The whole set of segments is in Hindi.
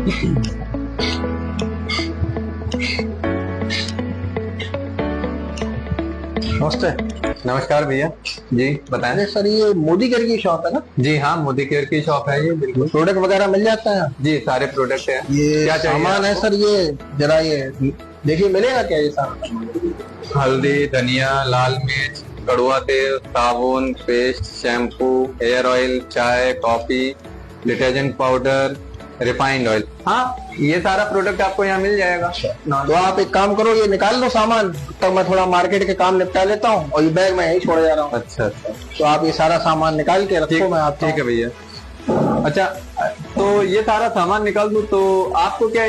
नमस्ते। नमस्कार भैया जी, बताएं। अरे सर, ये मोदी केयर की शॉप है ना? जी हाँ, मोदी केयर की शॉप है ये, बिल्कुल। प्रोडक्ट वगैरह मिल जाता है? जी, सारे प्रोडक्ट हैं। ये क्या चाहिए सामान है आपको? सर, ये जरा ये देखिए, मिलेगा क्या ये सारा सामान? हल्दी, धनिया, लाल मिर्च, कड़वा तेल, साबुन, पेस्ट, शैम्पू, हेयर ऑयल, चाय, coffee, detergent powder, refined oil. हाँ, ये सारा प्रोडक्ट आपको यहाँ मिल जाएगा। तो आप एक काम करो, ये निकाल दो सामान, तब मैं थोड़ा मार्केट के काम निपटा लेता हूँ और ये बैग मैं यहीं छोड़ जा रहा हूँ। अच्छा अच्छा, तो आप ये सारा सामान निकाल के रखो, मैं आता हूँ। ठीक है भैया। अच्छा, तो ये सारा सामान निकाल दूँ तो आपको क्या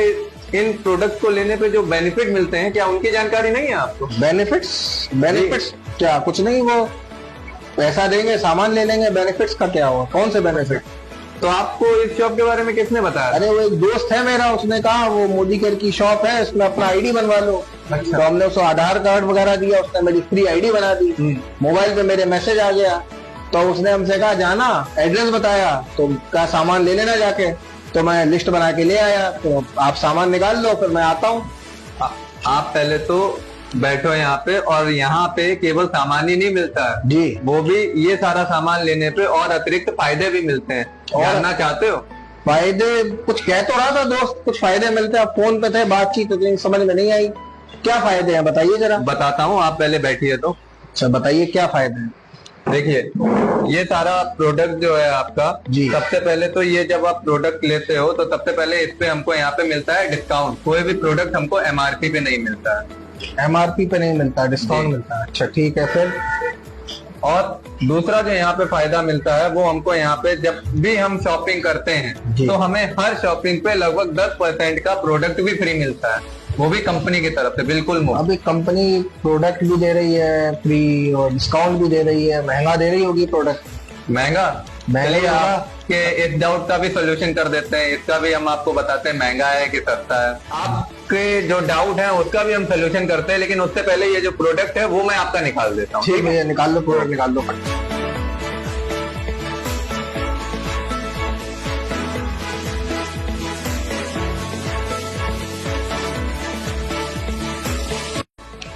इन प्रोडक्ट को लेने पे जो बेनिफिट मिलते हैं, क्या उनकी जानकारी नहीं है आपको? बेनिफिट्स क्या? कुछ नहीं, वो पैसा देंगे, सामान ले लेंगे, बेनिफिट्स का क्या हुआ? कौन से बेनिफिट? तो आपको इस शॉप के बारे में किसने बताया? अरे वो एक दोस्त है मेरा, उसने कहा वो मोदी केयर की शॉप है, इसमें अपना आईडी बनवा लो। अच्छा। तो हमने उसको आधार कार्ड वगैरह दिया, उसने मेरी फ्री आईडी बना दी। मोबाइल पे मेरे मैसेज आ गया, तो उसने हमसे कहा जाना, एड्रेस बताया, तो कहा सामान ले लेना जाके। तो मैं लिस्ट बना के ले आया, तो आप सामान निकाल लो, फिर मैं आता हूँ। आप पहले तो बैठो यहाँ पे, और यहाँ पे केवल सामान ही नहीं मिलता है जी, वो भी ये सारा सामान लेने पे और अतिरिक्त फायदे भी मिलते हैं। जानना चाहते हो? फायदे कुछ कह तो रहा था दोस्त, कुछ फायदे मिलते हैं। आप फोन पे थे, बातचीत तो समझ में नहीं आई। क्या फायदे हैं बताइए जरा। बताता हूँ, आप पहले बैठिए तो। अच्छा बताइए, क्या फायदे हैं? देखिए, ये सारा प्रोडक्ट जो है आपका, जी। सबसे पहले तो ये जब आप प्रोडक्ट लेते हो तो सबसे पहले इस पे हमको यहाँ पे मिलता है डिस्काउंट। कोई भी प्रोडक्ट हमको एमआरपी पे नहीं मिलता है। एमआरपी पे नहीं मिलता, डिस्काउंट मिलता है। अच्छा ठीक है, फिर? और दूसरा जो यहाँ पे फायदा मिलता है वो हमको यहाँ पे जब भी हम शॉपिंग करते हैं जी। तो हमें हर शॉपिंग पे लगभग 10% का प्रोडक्ट भी फ्री मिलता है, वो भी कंपनी की तरफ से, बिल्कुल मुफ्त। अभी कंपनी प्रोडक्ट भी दे रही है फ्री और डिस्काउंट भी दे रही है, महंगा दे रही होगी प्रोडक्ट। महंगा? महंगा चलिए होगा। आपके इस डाउट का भी सोल्यूशन कर देते हैं, इसका भी हम आपको बताते हैं महंगा है कि सस्ता है। आपके जो डाउट है उसका भी हम सोल्यूशन करते हैं, लेकिन उससे पहले ये जो प्रोडक्ट है वो मैं आपका निकाल देता हूँ। ठीक है, निकाल लो प्रोडक्ट, निकाल लो।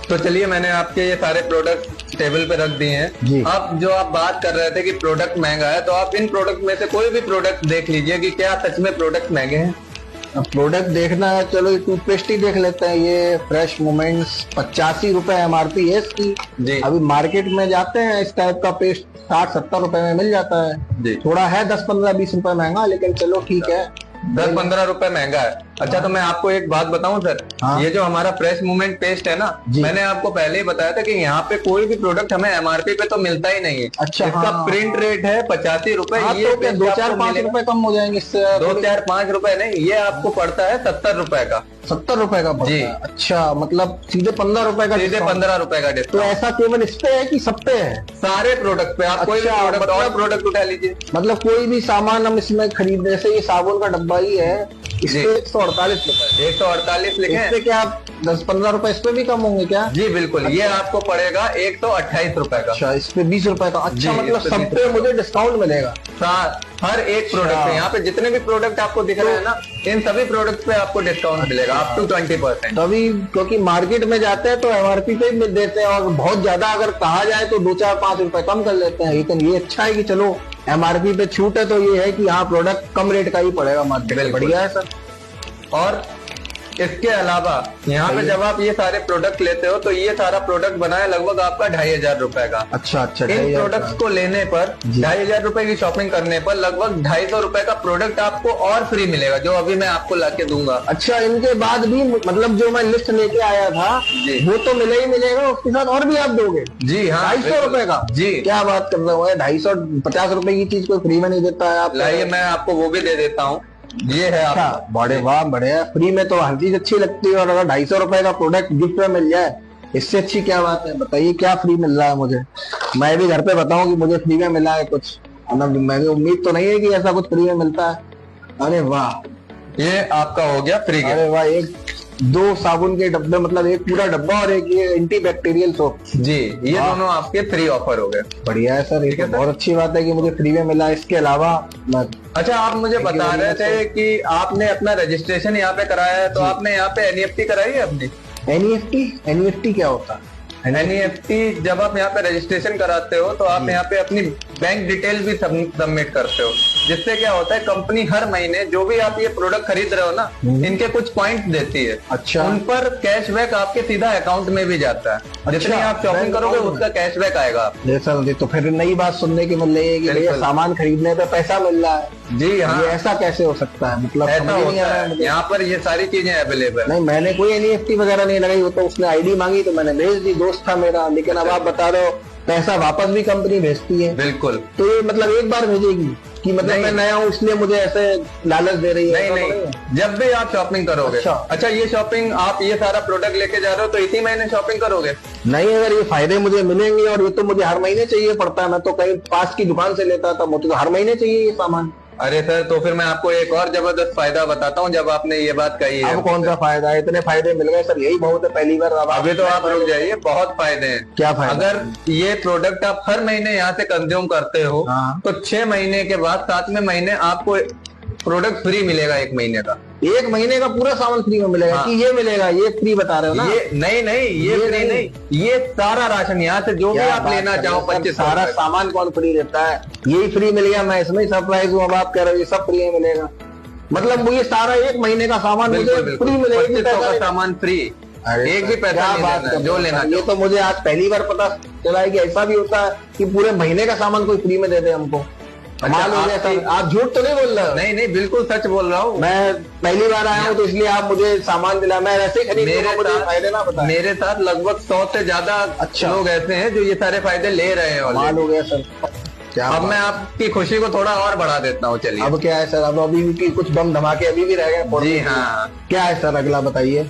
तो चलिए, मैंने आपके ये सारे प्रोडक्ट टेबल पे रख दिए जी। हैं। अब जो आप बात कर रहे थे कि प्रोडक्ट महंगा है, तो आप इन प्रोडक्ट में से कोई भी प्रोडक्ट देख लीजिए कि क्या सच में प्रोडक्ट महंगे हैं। अब प्रोडक्ट देखना है, चलो ये टूथपेस्ट ही देख लेते हैं। ये फ्रेश मोमेंट्स 85 रुपए एमआरपी है इसकी। जी। अभी मार्केट में जाते हैं, इस टाइप का पेस्ट 60-70 रुपए में मिल जाता है। जी। थोड़ा है 10-15-20 रुपए महंगा, लेकिन चलो ठीक है। 10-15 रुपए महंगा है। अच्छा, तो मैं आपको एक बात बताऊं सर। हाँ। ये जो हमारा फ्रेश मूवमेंट पेस्ट है ना, जी। मैंने आपको पहले ही बताया था कि यहाँ पे कोई भी प्रोडक्ट हमें एमआरपी पे तो मिलता ही नहीं है। अच्छा, इसका हाँ। प्रिंट रेट है 85 रुपए। हाँ, ये तो क्या 2-4-5 रुपए कम हो जाएंगे इससे? 2-4-5 रुपए नहीं, ये आपको पड़ता है 70 रुपए का। 70 रुपए का पड़ता जी। है? अच्छा, मतलब सीधे 15 रुपए का सीधे discount। 15 रुपए का तो डिस्काउंट। ऐसा केवल इस पे है कि सब पे है? सारे प्रोडक्ट पे आप कोई भी अच्छा, प्रोडक्ट और मतलब- प्रोडक्ट उठा लीजिए। मतलब कोई भी सामान हम इसमें खरीद, जैसे ये साबुन का डब्बा ही है, इस जी। पे 148 रुपए। 148 लिखे इस पे क्या 10-15 रुपए इस पे भी कम होंगे क्या? जी बिल्कुल। ये आपको पड़ेगा 128 रुपए का। अच्छा, इस पे 20 रुपए का। अच्छा, जी, मतलब इस पे सब 20 पे मुझे डिस्काउंट मिलेगा? हर एक प्रोडक्ट पे, यहाँ पे जितने भी प्रोडक्ट आपको दिख रहे हैं ना, इन सभी प्रोडक्ट पे आपको डिस्काउंट मिलेगा अप टू 20%। तभी, क्योंकि मार्केट में जाते हैं तो एमआरपी पे ही देते हैं, और बहुत ज्यादा अगर कहा जाए तो 2-4-5 रुपए कम कर लेते हैं। लेकिन ये अच्छा है कि चलो एमआरपी पे छूट है, तो ये है कि यहाँ प्रोडक्ट कम रेट का ही पड़ेगा मार्केट में। बिल्कुल। बढ़िया है सर। और इसके अलावा यहाँ पे जब आप ये सारे प्रोडक्ट लेते हो तो ये सारा प्रोडक्ट बना है लगभग आपका 2500 रुपए का। अच्छा अच्छा, इन प्रोडक्ट्स को लेने पर, 2500 रुपए की शॉपिंग करने पर लगभग 250 रुपए का प्रोडक्ट आपको और फ्री मिलेगा, जो अभी मैं आपको लाके दूंगा। अच्छा, इनके बाद भी मतलब जो मैं लिस्ट लेके आया था जी। वो तो मिले ही मिलेगा, उसके साथ और भी आप दोगे? जी हाँ, 250 रुपए का? जी। क्या बात कर रहे हो? 250 रुपए की चीज कोई फ्री में नहीं देता है आप? लाइए, मैं आपको वो भी दे देता हूँ। ये है अच्छा, आपका। बड़े वाह, बढ़िया। फ्री में तो हर चीज अच्छी लगती है, और अगर 250 रुपए का प्रोडक्ट गिफ्ट में मिल जाए, इससे अच्छी क्या बात है? बताइए क्या फ्री मिल रहा है मुझे? मैं भी घर पे बताऊं कि मुझे फ्री में मिला है कुछ। मतलब मैंने उम्मीद तो नहीं है कि ऐसा कुछ फ्री में मिलता है। अरे वाह, ये आपका हो गया फ्री गिफ्ट। अरे वाह, 2 साबुन के डब्बे, मतलब एक पूरा डब्बा और एक ये एंटी बैक्टीरियल सोप। जी, ये दोनों आपके फ्री ऑफर हो गए। बढ़िया है सर, ये तो बहुत अच्छी बात है कि मुझे फ्री में मिला। इसके अलावा मैं अच्छा, आप मुझे Thank you बता very रहे much, थे कि आपने अपना रजिस्ट्रेशन यहाँ पे कराया है, तो आपने यहाँ पे एनईएफटी कराई है अपनी? एनईएफटी क्या होता है? एनईएफटी जब आप यहाँ पे रजिस्ट्रेशन कराते हो तो आप यहाँ पे अपनी बैंक डिटेल भी सबमिट करते हो, जिससे क्या होता है कंपनी हर महीने जो भी आप ये प्रोडक्ट खरीद रहे हो ना, इनके कुछ पॉइंट देती है। अच्छा। उन पर कैशबैक आपके सीधा अकाउंट में भी जाता है। जितनी आप शॉपिंग बैंक करोगे अकाउंट में। उसका कैशबैक आएगा आपको। ये सर, तो फिर नई बात सुनने की मिल रही है कि भैया बिल्कुल। सामान खरीदने पे पैसा मिल रहा है। जी हाँ, ये ऐसा कैसे हो सकता है? मतलब ऐसा समझ ही नहीं आ होता रहा है है। मुझे। यहाँ पर ये सारी चीजें अवेलेबल है। नहीं, मैंने कोई एनईएफटी वगैरह नहीं लगाई, वो तो उसने आईडी मांगी तो मैंने भेज दी, दोस्त था मेरा। लेकिन अब आप बता रहे हो पैसा वापस भी कंपनी भेजती है, बिल्कुल। तो ये मतलब एक बार भेजेगी कि मतलब नहीं। मैं नया हूँ इसलिए मुझे ऐसे लालच दे रही है? नहीं ऐसा तो नहीं, जब भी आप शॉपिंग करोगे। अच्छा। ये शॉपिंग आप ये सारा प्रोडक्ट लेके जा रहे हो तो इसी महीने शॉपिंग करोगे? नहीं, अगर ये फायदे मुझे मिलेंगे, और ये तो मुझे हर महीने चाहिए पड़ता है, मैं तो कहीं पास की दुकान से लेता था, मुझे तो हर महीने चाहिए ये सामान। अरे सर, तो फिर मैं आपको एक और जबरदस्त फायदा बताता हूँ। जब आपने ये बात कही है, अब कौन सा फायदा है? इतने फायदे मिल गए सर, यही बहुत है। पहली बार अभी तो आप रुक जाइए, बहुत फायदे हैं। क्या फायदा? अगर ये प्रोडक्ट आप हर महीने यहाँ से कंज्यूम करते हो, हाँ। तो 6 महीने के बाद 7वें महीने आपको प्रोडक्ट फ्री मिलेगा 1 महीने का। 1 महीने का पूरा सामान फ्री में मिलेगा? हाँ। कि ये मिलेगा, ये फ्री बता रहे हो ना? ये नहीं नहीं, ये फ्री नहीं, ये सारा राशन यहाँ से जो भी क्या आप बात लेना कर चाहो रहे हो सर? 25 सारा सामान कौन फ्री देता है? यही फ्री मिल गया, मैं इसमें सरप्राइज हूँ। अब आप कह रहे हो ये सब फ्री में मिलेगा, मतलब वो ये सारा 1 महीने का सामान मुझे फ्री मिलेगा? 2500 का सामान फ्री, एक भी पैसा नहीं बात देना है, जो लेना ये तो मुझे आज पहली बार पता चला है कि ऐसा भी होता है कि पूरे महीने का सामान कोई फ्री में दे दे हमको। कमाल हो गया सर, आप झूठ तो नहीं बोल रहे हो? नहीं नहीं, बिल्कुल सच बोल रहा हूँ। मैं पहली बार आया हूँ तो इसलिए आप मुझे सामान दिला, मैं ऐसे ही खरीद लूंगा, मुझे फायदे ना बताएं। मेरे साथ लगभग 100 से ज्यादा अच्छा। लोग ऐसे हैं जो ये सारे फायदे ले रहे हैं कमाल already। हो गया सर। क्या अब बात। मैं आपकी खुशी को थोड़ा और बढ़ा देता हूँ, चलिए। अब क्या है सर? अब अभी भी कुछ बम धमाके अभी भी रह गए? जी हाँ, क्या है सर अगला बताइए?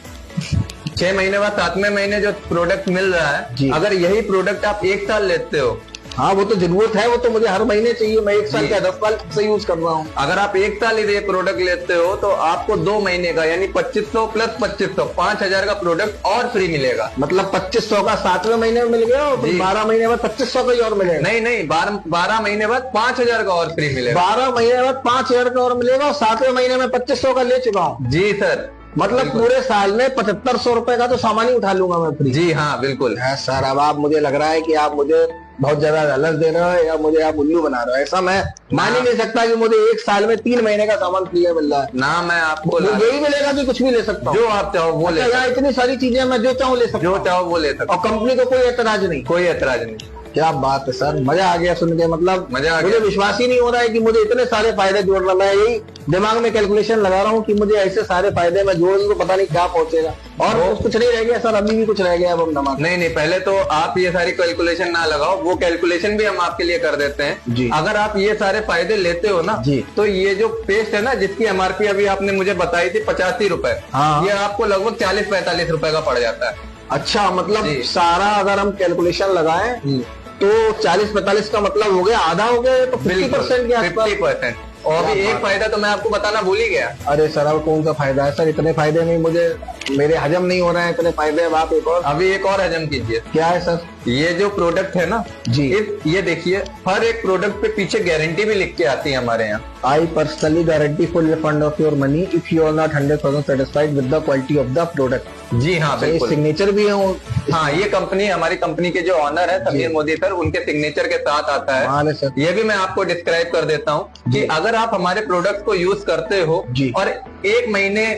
6 महीने बाद 7वें महीने जो प्रोडक्ट मिल रहा जी। है, अगर यही प्रोडक्ट आप 1 साल लेते हो, हाँ, वो तो जरूरत है, वो तो मुझे हर महीने चाहिए। मैं 1 साल जी। क्या 10 साल से यूज कर रहा हूँ। अगर आप 1 साल ही ये प्रोडक्ट लेते हो तो आपको 2 महीने का यानी 2500 प्लस 2500 5000 का प्रोडक्ट और फ्री मिलेगा। मतलब 2500 का 7वें महीने में मिल गया, और जी। 12 महीने बाद 2500 का ही और मिलेगा? नहीं नहीं, 12 महीने बाद 5000 का और फ्री मिलेगा। 12 महीने बाद 5000 का और मिलेगा, और 7वें महीने में 2500 का ले चुका हूँ। जी सर, मतलब पूरे साल में 7500 रुपए का तो सामान ही उठा लूंगा मैं फ्री। जी हाँ बिल्कुल। सर, अब आप मुझे लग रहा है कि आप मुझे बहुत ज्यादा लालच दे रहे हो, या मुझे आप उल्लू बना रहे हो। ऐसा मैं मान ही नहीं सकता कि मुझे 1 साल में 3 महीने का सामान फ्री में मिल रहा है। ना मैं आपको मुझे यही मिलेगा कि कुछ भी ले सकता हूँ? जो आप चाहो वो ले अच्छा, यहाँ इतनी सारी चीजें मैं जो चाहूँ ले सकता जो हूँ, चाहो वो ले सकते और कंपनी को कोई एतराज नहीं? हो, कोई एतराज नहीं। क्या बात है सर, मजा आ गया सुन के। मतलब मजा आ मुझे गया। विश्वास ही नहीं हो रहा है कि मुझे इतने सारे फायदे जोड़ रहा। मैं यही दिमाग में कैलकुलेशन लगा रहा हूँ कि मुझे ऐसे सारे फायदे मैं जोड़ दूं तो पता नहीं क्या पहुंचेगा। और कुछ नहीं रह गया सर, अभी भी कुछ रह गया अब हम दिमाग में। नहीं नहीं, पहले तो आप ये सारी कैलकुलेशन ना लगाओ, वो कैलकुलेशन भी हम आपके लिए कर देते हैं। जी। अगर आप ये सारे फायदे लेते हो ना, जी। तो ये जो पेस्ट है ना, जिसकी एमआरपी अभी आपने मुझे बताई थी 85 रुपए, हाँ। ये आपको लगभग 40-45 रुपए का पड़ जाता है। अच्छा, मतलब जी। सारा अगर हम कैलकुलेशन लगाएं तो 40-45 का मतलब हो गया, आधा हो गया, तो 50% के आसपास। 50%। और भी एक फायदा तो मैं आपको बताना भूल ही गया। अरे सर, अब कौन सा फायदा है सर? इतने फायदे नहीं, मुझे मेरे हजम नहीं हो रहे हैं इतने फायदे। अब आप एक और, अभी एक और हजम कीजिए। क्या है सर? ये जो प्रोडक्ट है ना जी। ये देखिए, हर एक प्रोडक्ट पे पीछे गारंटी भी लिख के आती है हमारे यहाँ। I personally guarantee full refund of your money if you are not 100% satisfied with the quality of the product। जी हाँ तो ये बिल्कुल। सिग्नेचर भी है? हाँ, ये कंपनी, हमारी कंपनी के जो ऑनर है समीर मोदी सर, उनके सिग्नेचर के साथ आता है। हाँ सर। ये भी मैं आपको डिस्क्राइब कर देता हूँ कि अगर आप हमारे प्रोडक्ट को यूज करते हो जी। और 1 महीने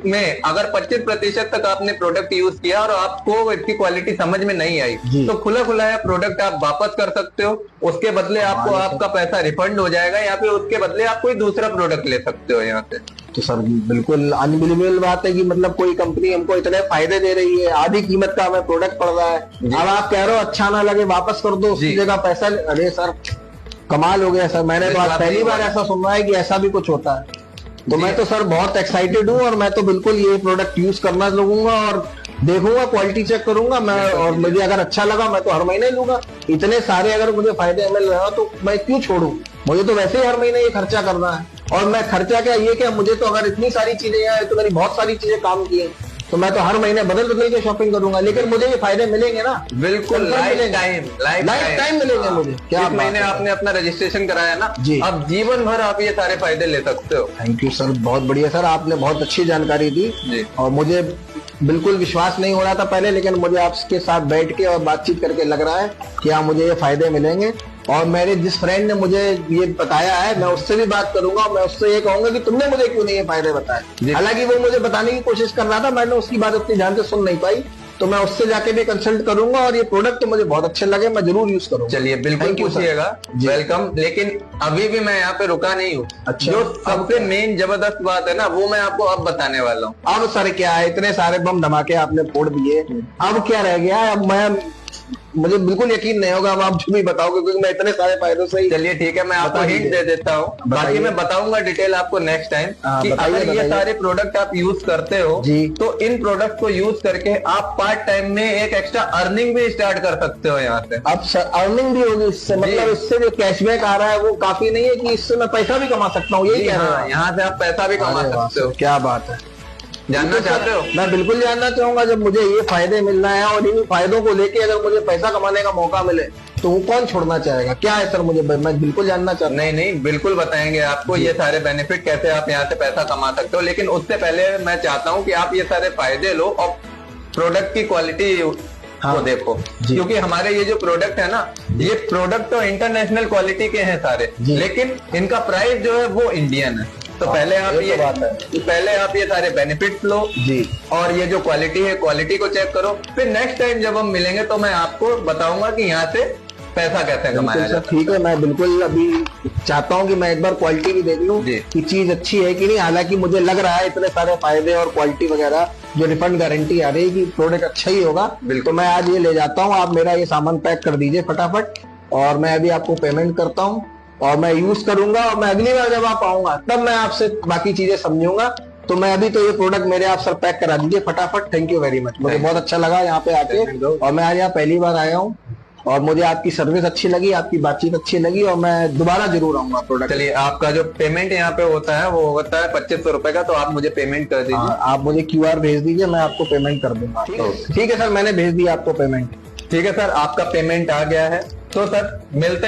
में अगर 25% तक आपने प्रोडक्ट यूज किया और आपको इसकी क्वालिटी समझ में नहीं आई, जी। तो खुला खुला प्रोडक्ट आप वापस कर सकते हो। उसके बदले आपको आपका पैसा रिफंड हो जाएगा, या फिर उसके बदले आप कोई दूसरा प्रोडक्ट ले सकते हो यहाँ से। तो सर बिल्कुल अनबिलीवेबल बात है कि मतलब कोई कंपनी हमको इतने फायदे दे रही है, आधी कीमत का हमें प्रोडक्ट पड़ रहा है। अब आप कह रहे हो अच्छा ना लगे वापस कर दो, उसकी जी। जगह पैसा। अरे सर, कमाल हो गया सर। मैंने तो आज पहली बार ऐसा सुना है कि ऐसा भी कुछ होता है। तो मैं तो सर बहुत एक्साइटेड हूँ, और मैं तो बिल्कुल ये प्रोडक्ट यूज करना लगूंगा और देखूंगा, क्वालिटी चेक करूंगा मैं, और मुझे अगर अच्छा लगा मैं तो हर महीने लूंगा। इतने सारे अगर मुझे फायदे मिल रहे हो तो मैं क्यों छोड़ू? मुझे तो वैसे ही हर महीने ये खर्चा करना है। और मैं खर्चा क्या, ये क्या, मुझे तो अगर इतनी सारी चीजें हैं तो मेरी बहुत सारी चीजें काम की है। तो मैं तो हर महीने बदल बदल के शॉपिंग करूंगा, लेकिन मुझे ये फायदे मिलेंगे ना? बिल्कुल लाइफ टाइम मिलेंगे मुझे। क्या इस महीने आपने अपना रजिस्ट्रेशन कराया ना जी, अब जीवन भर आप ये सारे फायदे ले सकते हो। थैंक यू सर, बहुत बढ़िया सर, आपने बहुत अच्छी जानकारी दी जी। और मुझे बिल्कुल विश्वास नहीं हो रहा था पहले, लेकिन मुझे आपके साथ बैठ के और बातचीत करके लग रहा है कि हाँ मुझे ये फायदे मिलेंगे। और मेरे जिस फ्रेंड ने मुझे ये बताया है, मैं उससे भी बात करूंगा और मैं उससे ये कहूंगा कि तुमने मुझे क्यों नहीं ये फायदे बताए। हालांकि वो मुझे बताने की कोशिश कर रहा था, मैंने उसकी बात उतनी ध्यान से सुन नहीं पाई, तो मैं उससे जाके भी कंसल्ट करूंगा और ये प्रोडक्ट तो मुझे बहुत अच्छे लगे, मैं जरूर यूज करूंगा। चलिए बिल्कुल पूछिएगा, वेलकम। लेकिन अभी भी मैं यहाँ पे रुका नहीं हूँ। अच्छा, जो सबसे मेन जबरदस्त बात है ना, वो मैं आपको अब बताने वाला हूँ। अब सर क्या है, इतने सारे बम धमाके आपने फोड़ दिए, अब क्या रह गया है? अब मुझे बिल्कुल यकीन नहीं होगा अब आप जो भी बताओगे, क्योंकि मैं इतने सारे फायदों से ही। चलिए ठीक है, मैं आपको हिंट दे देता हूँ, बाकी मैं बताऊंगा डिटेल आपको नेक्स्ट टाइम कि अगर ये सारे प्रोडक्ट आप यूज करते हो जी, तो इन प्रोडक्ट को यूज करके आप पार्ट टाइम में एक एक्स्ट्रा अर्निंग भी स्टार्ट कर सकते हो यहाँ से। अब सर अर्निंग भी होगी इससे, मतलब इससे जो कैशबैक आ रहा है वो काफी नहीं है कि इससे मैं पैसा भी कमा सकता हूँ, यही कह रहा हूँ? यहाँ से आप पैसा भी कमा सकते हो। क्या बात है, जानना चाहते हो? मैं बिल्कुल जानना चाहूंगा। जब मुझे ये फायदे मिल रहे हैं और इन फायदों को लेके अगर मुझे पैसा कमाने का मौका मिले तो वो कौन छोड़ना चाहेगा? क्या है सर, मुझे मैं बिल्कुल जानना चाहता हूँ। नहीं, बिल्कुल बताएंगे आपको ये सारे बेनिफिट कैसे आप यहाँ से पैसा कमा सकते हो। लेकिन उससे पहले मैं चाहता हूँ कि आप ये सारे फायदे लो और प्रोडक्ट की क्वालिटी को देखो, क्योंकि हमारे ये जो प्रोडक्ट है ना, ये प्रोडक्ट तो इंटरनेशनल क्वालिटी के हैं सारे, लेकिन इनका प्राइस जो है वो इंडियन है। तो पहले आप ये सारे बेनिफिट्स लो जी, और ये जो क्वालिटी है क्वालिटी को चेक करो। फिर नेक्स्ट टाइम जब हम मिलेंगे तो मैं आपको बताऊंगा कि यहाँ से पैसा कैसे कमाया जाए। ठीक है, मैं बिल्कुल अभी चाहता हूँ कि मैं एक बार क्वालिटी भी देख लूँ कि चीज अच्छी है कि नहीं। हालांकि मुझे लग रहा है इतने सारे फायदे और क्वालिटी वगैरह जो रिफंड गारंटी आ रही है कि प्रोडक्ट अच्छा ही होगा। तो मैं आज ये ले जाता हूँ, आप मेरा ये सामान पैक कर दीजिए फटाफट और मैं अभी आपको पेमेंट करता हूँ और मैं यूज करूंगा और मैं अगली बार जब आप आऊंगा तब मैं आपसे बाकी चीजें समझूंगा। तो मैं अभी तो ये प्रोडक्ट मेरे आप सर पैक करा दीजिए फटाफट। थैंक यू वेरी मच, मुझे बहुत अच्छा लगा यहाँ पे आके और मैं आज यहाँ पहली बार आया हूँ और मुझे आपकी सर्विस अच्छी लगी, आपकी बातचीत अच्छी लगी और मैं दोबारा जरूर आऊंगा प्रोडक्ट। चलिए, आपका जो पेमेंट यहाँ पे होता है वो होता है 2500 रुपए का, तो आप मुझे पेमेंट कर दीजिए। आप मुझे QR भेज दीजिए, मैं आपको पेमेंट कर दूंगा। ठीक है सर, मैंने भेज दिया आपको पेमेंट। ठीक है सर, आपका पेमेंट आ गया है। तो सर मिलते हैं।